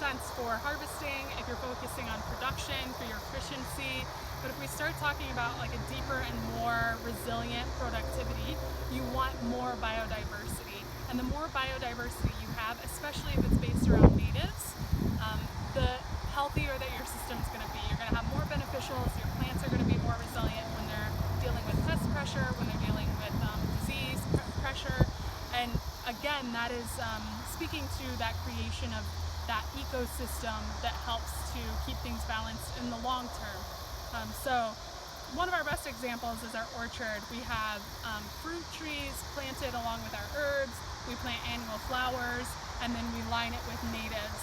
sense for harvesting if you're focusing on production for your efficiency. But if we start talking about like a deeper and more resilient productivity, you want more biodiversity. And the more biodiversity you have, especially if it's based around natives, the healthier that your system's going to be. You're going to have more beneficials, your plants are going to be more resilient when they're dealing with pest pressure, when they're dealing with disease pressure. And again, that is speaking to that creation of that ecosystem that helps to keep things balanced in the long term. So one of our best examples is our orchard. We have fruit trees planted along with our herbs. We plant annual flowers, and then we line it with natives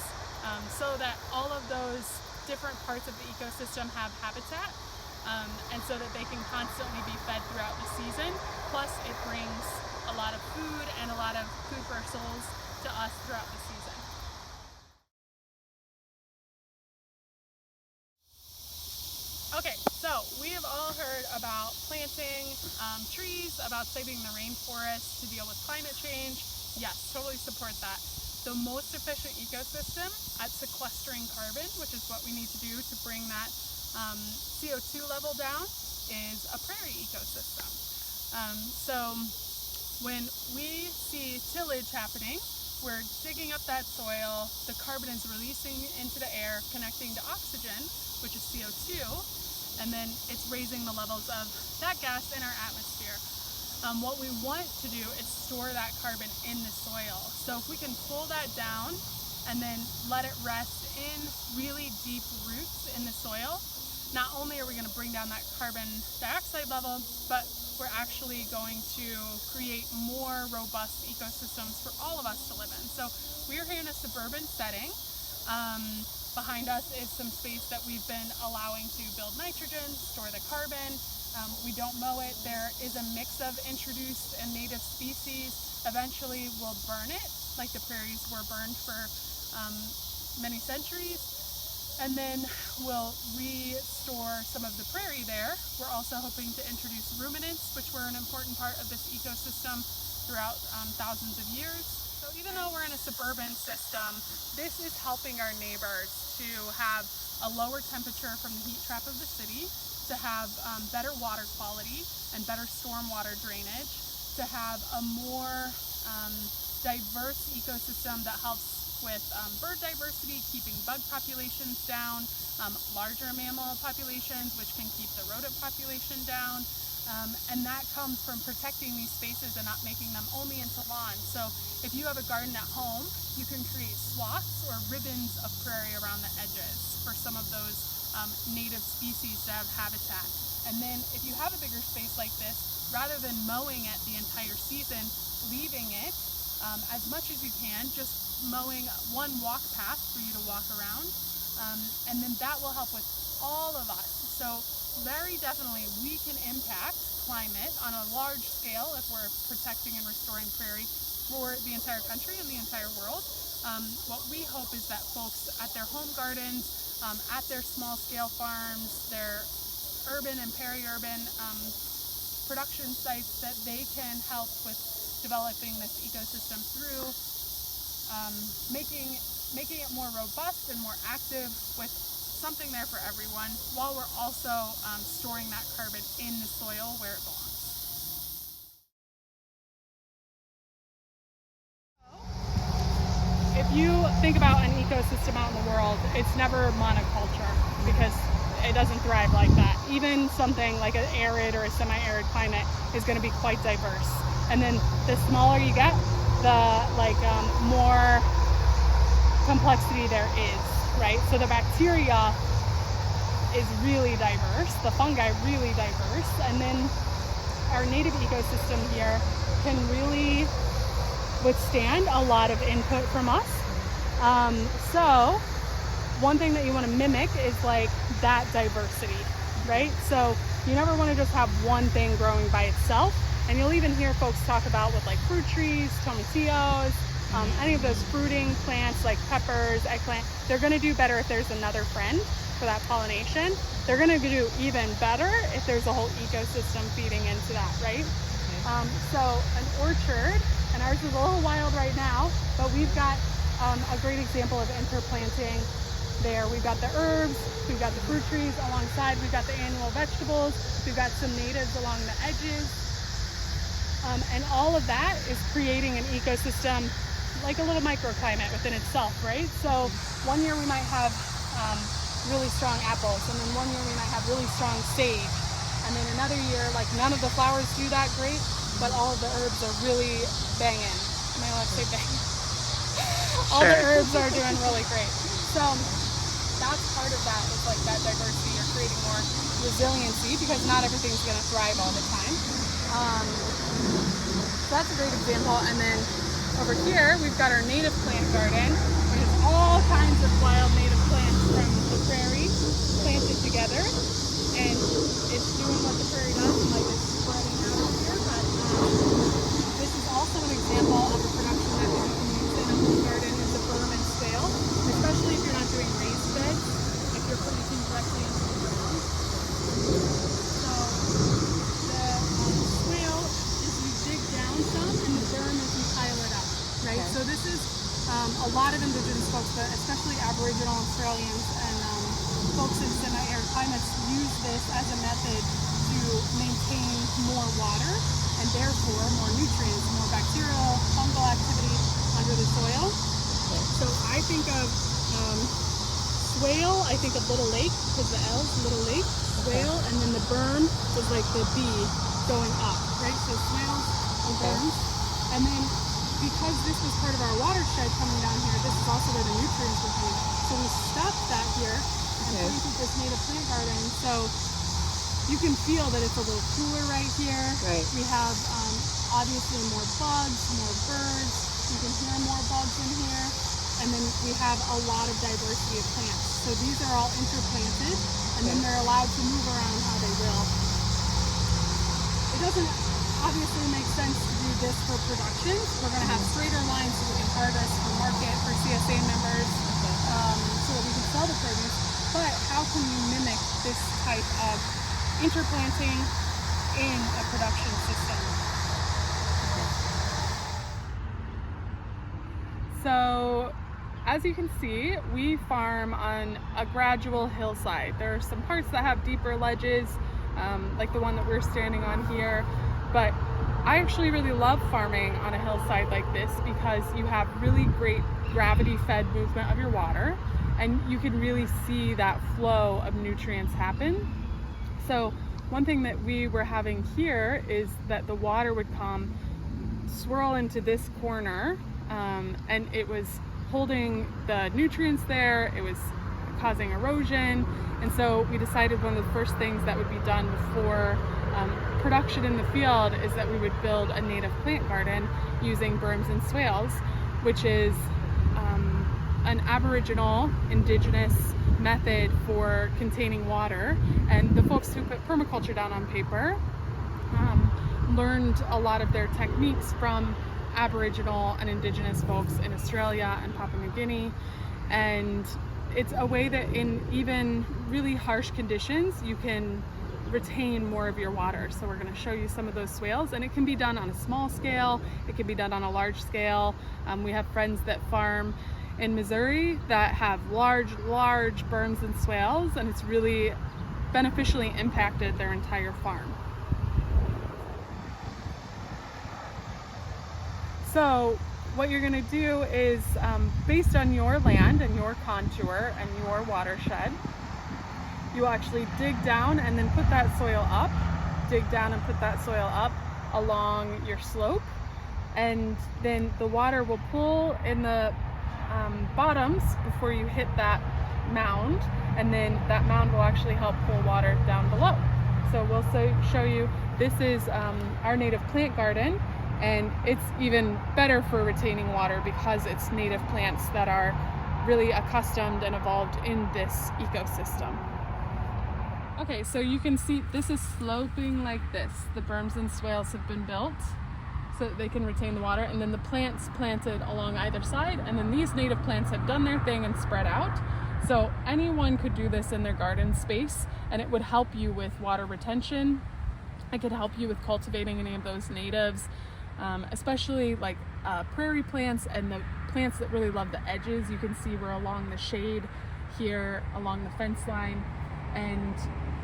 so that all of those different parts of the ecosystem have habitat, and so that they can constantly be fed throughout the season. Plus, it brings a lot of food and a lot of food for our souls to us throughout the season. Okay, so we have all heard about planting trees, about saving the rainforest to deal with climate change. Yes, totally support that. The most efficient ecosystem at sequestering carbon, which is what we need to do to bring that CO2 level down, is a prairie ecosystem. So when we see tillage happening, we're digging up that soil, the carbon is releasing into the air, connecting to oxygen, which is CO2, and then it's raising the levels of that gas in our atmosphere. What we want to do is store that carbon in the soil. So if we can pull that down and then let it rest in really deep roots in the soil, not only are we going to bring down that carbon dioxide level, but we're actually going to create more robust ecosystems for all of us to live in. So we're here in a suburban setting. Behind us is some space that we've been allowing to build nitrogen, store the carbon. We don't mow it. There is a mix of introduced and native species. Eventually we'll burn it, like the prairies were burned for many centuries. And then we'll restore some of the prairie there. We're also hoping to introduce ruminants, which were an important part of this ecosystem throughout thousands of years. So even though we're in a suburban system, this is helping our neighbors to have a lower temperature from the heat trap of the city, to have better water quality and better stormwater drainage, to have a more diverse ecosystem that helps with bird diversity, keeping bug populations down, larger mammal populations, which can keep the rodent population down. And that comes from protecting these spaces and not making them only into lawns. So if you have a garden at home, you can create swaths or ribbons of prairie around the edges for some of those native species to have habitat. And then if you have a bigger space like this, rather than mowing it the entire season, leaving it as much as you can, just mowing one walk path for you to walk around, and then that will help with all of us. So very definitely we can impact climate on a large scale if we're protecting and restoring prairie for the entire country and the entire world. What we hope is that folks at their home gardens, at their small scale farms, their urban and peri-urban production sites, that they can help with developing this ecosystem through making it more robust and more active, with something there for everyone, while we're also storing that carbon in the soil where it belongs. If you think about an ecosystem out in the world, it's never monoculture because it doesn't thrive like that. Even something like an arid or a semi-arid climate is going to be quite diverse. And then the smaller you get, the more complexity there is, right? So the bacteria is really diverse, the fungi really diverse, and then our native ecosystem here can really withstand a lot of input from us. So one thing that you want to mimic is like that diversity, right? So you never want to just have one thing growing by itself. And you'll even hear folks talk about with like fruit trees, tomatillos, any of those fruiting plants like peppers, eggplant, they're going to do better if there's another friend for that pollination. They're going to do even better if there's a whole ecosystem feeding into that, right? So an orchard, and ours is a little wild right now, but we've got a great example of interplanting there. We've got the herbs, we've got the fruit trees alongside, we've got the annual vegetables, we've got some natives along the edges. And all of that is creating an ecosystem, like a little microclimate within itself, right? So one year we might have really strong apples, and then one year we might have really strong sage, and then another year, like none of the flowers do that great, but all of the herbs are really banging. Am I allowed to say banging? All the herbs are doing really great. So that's part of that, is like that diversity. You're creating more resiliency because not everything's going to thrive all the time. So that's a great example. And then over here, we've got our native plant garden, which is all kinds of wild native plants from the prairie planted together. And it's doing what the prairie does, and like it's spreading out over here. But this is also an example of a production that we can use in a home garden, is the berm and swale, especially if you're not doing raised beds, if you're planting directly into the ground. So the swale is you dig down some, and the berm is you pile it up, right? Okay. So this is a lot of indigenous folks, but especially Aboriginal Australians and folks in semi-arid climates use this as a method to maintain more water and therefore more nutrients, more bacterial, fungal activity under the soil. Okay. So I think of swale, I think of little lake, because the L is little lake, swale, and then the berm is like the B going up, right? So swales and berms. And then because this was part of our watershed coming down here, this is also where the nutrients were coming. So we stopped that here and planted this native plant garden. So you can feel that it's a little cooler right here. Right. We have obviously more bugs, more birds. You can hear more bugs in here. And then we have a lot of diversity of plants. So these are all interplanted, and then they're allowed to move around how they will. It doesn't obviously make sense to do this for production. We're going to have straighter lines so we can harvest for market, for CSA members, so that we can sell the produce. But how can you mimic this type of interplanting in a production system? So, as you can see, we farm on a gradual hillside. There are some parts that have deeper ledges, like the one that we're standing on here, but I actually really love farming on a hillside like this because you have really great gravity-fed movement of your water, and you can really see that flow of nutrients happen. So one thing that we were having here is that the water would come, swirl into this corner, and it was holding the nutrients there, it was causing erosion, and so we decided one of the first things that would be done before production in the field is that we would build a native plant garden using berms and swales, which is an Aboriginal indigenous method for containing water. And the folks who put permaculture down on paper learned a lot of their techniques from Aboriginal and indigenous folks in Australia and Papua New Guinea. And it's a way that in even really harsh conditions you can retain more of your water. So we're going to show you some of those swales, and it can be done on a small scale, it can be done on a large scale. We have friends that farm in Missouri that have large berms and swales, and it's really beneficially impacted their entire farm. So what you're going to do is, based on your land and your contour and your watershed, you actually dig down and then put that soil up, dig down and put that soil up along your slope, and then the water will pool in the bottoms before you hit that mound, and then that mound will actually help pull water down below. So we'll show you, this is our native plant garden, and it's even better for retaining water because it's native plants that are really accustomed and evolved in this ecosystem. Okay, so you can see this is sloping like this. The berms and swales have been built so that they can retain the water, and then the plants planted along either side, and then these native plants have done their thing and spread out. So anyone could do this in their garden space, and it would help you with water retention. It could help you with cultivating any of those natives, especially like prairie plants and the plants that really love the edges. You can see we're along the shade here, along the fence line, and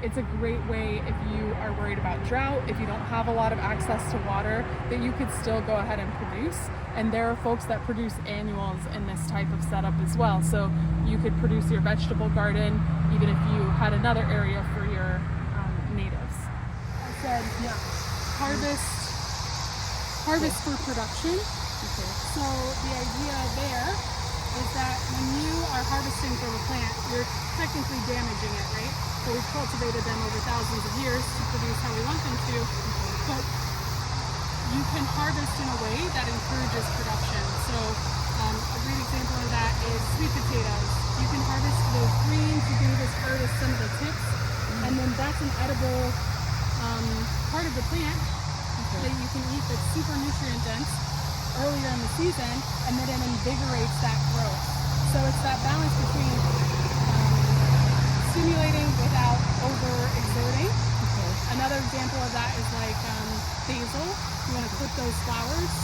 it's a great way if you are worried about drought, if you don't have a lot of access to water, that you could still go ahead and produce. And there are folks that produce annuals in this type of setup as well. So you could produce your vegetable garden even if you had another area for your natives. I said, yeah, harvest for production. Okay. So the idea there is that when you are harvesting from a plant, you're technically damaging it, right? So we've cultivated them over thousands of years to produce how we want them to, but you can harvest in a way that encourages production. So a great example of that is sweet potatoes. You can harvest those greens, you can just harvest some of the tips, and then that's an edible part of the plant that you can eat that's super nutrient dense earlier in the season, and then it invigorates that growth. So it's that balance between stimulating without overexerting. Okay. Another example of that is like basil. You want to clip those flowers.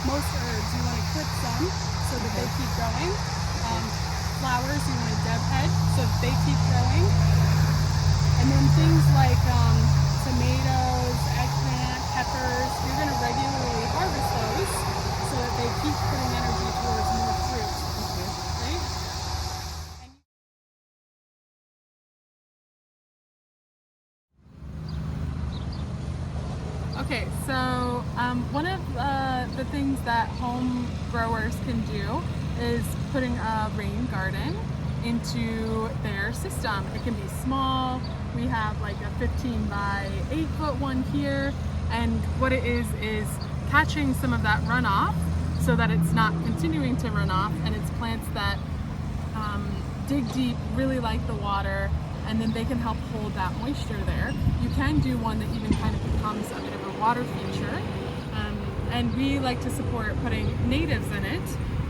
Most herbs, you want to clip some so that they keep growing. Flowers, you want to deb head so that they keep growing. And then things like tomatoes, eggplant, peppers, you're going to regularly harvest those so that they keep putting energy towards more fruit. Okay. Right? Okay, so one of the things that home growers can do is putting a rain garden into their system. It can be small. We have like a 15 by 8 foot one here, and what it is catching some of that runoff so that it's not continuing to run off, and it's plants that dig deep, really like the water, and then they can help hold that moisture there. You can do one that even kind of becomes a bit of a water feature, and we like to support putting natives in it.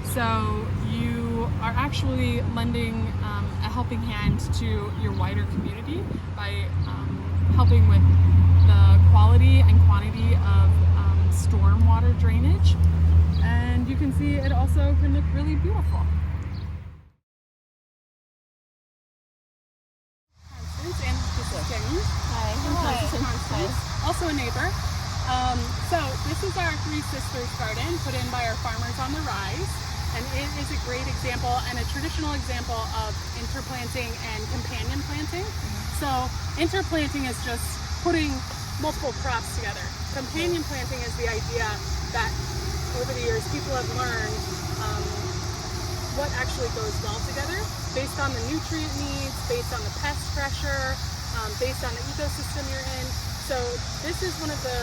So you are actually lending a helping hand to your wider community by helping with the quality and quantity of stormwater drainage. And you can see it also can look really beautiful. And this is Jenny. Hi. Also a neighbor. So this is our Three Sisters garden put in by our farmers on the rise, and it is a great example and a traditional example of interplanting and companion planting. So interplanting is just putting multiple crops together. Companion planting is the idea that over the years people have learned what actually goes well together based on the nutrient needs, based on the pest pressure, based on the ecosystem you're in. So this is one of the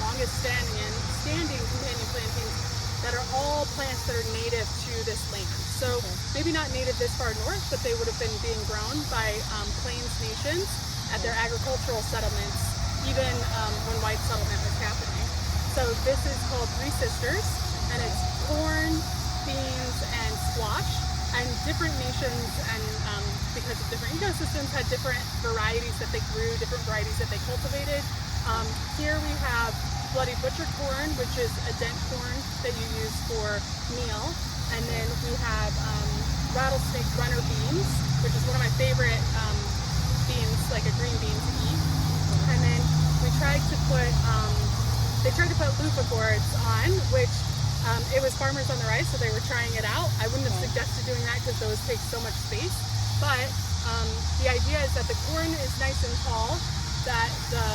longest standing companion plantings that are all plants that are native to this land. So maybe not native this far north, but they would have been being grown by Plains nations at their agricultural settlements, even when white settlement was happening. So this is called Three Sisters, and it's corn, beans, and squash. And different nations, and because of different ecosystems, had different varieties that they grew, different varieties that they cultivated. Here we have bloody butcher corn, which is a dent corn that you use for meal. And then we have rattlesnake runner beans, which is one of my favorite beans, like a green bean to eat. And then we tried to put, they tried to put loofah gourds on, which it was farmers on the rise, so they were trying it out. I wouldn't have suggested doing that because those take so much space. But the idea is that the corn is nice and tall, that the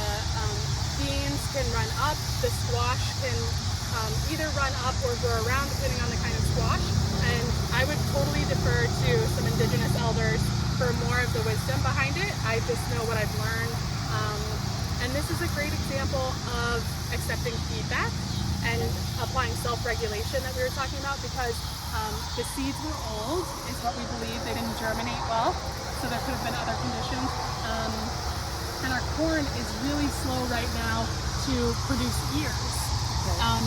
beans can run up, the squash can either run up or grow around depending on the kind of squash. And I would totally defer to some indigenous elders for more of the wisdom behind it. I just know what I've learned. And this is a great example of accepting feedback and applying self-regulation that we were talking about, because the seeds were old, is what we believe. They didn't germinate well, so there could have been other conditions. And our corn is really slow right now to produce ears.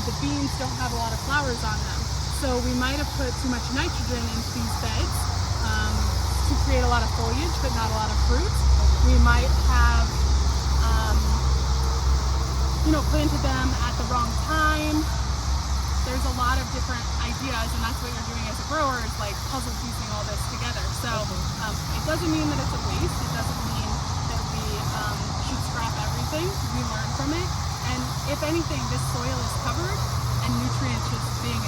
The beans don't have a lot of flowers on them, so we might have put too much nitrogen into these beds to create a lot of foliage but not a lot of fruit. We might have planted them at the wrong time. There's a lot lot of different ideas, and that's what you're doing as a grower, is like puzzle piecing all this together. So it doesn't mean that it's a waste. It doesn't mean that we should scrap everything. We learn from it, and if anything, this soil is covered and nutrients just being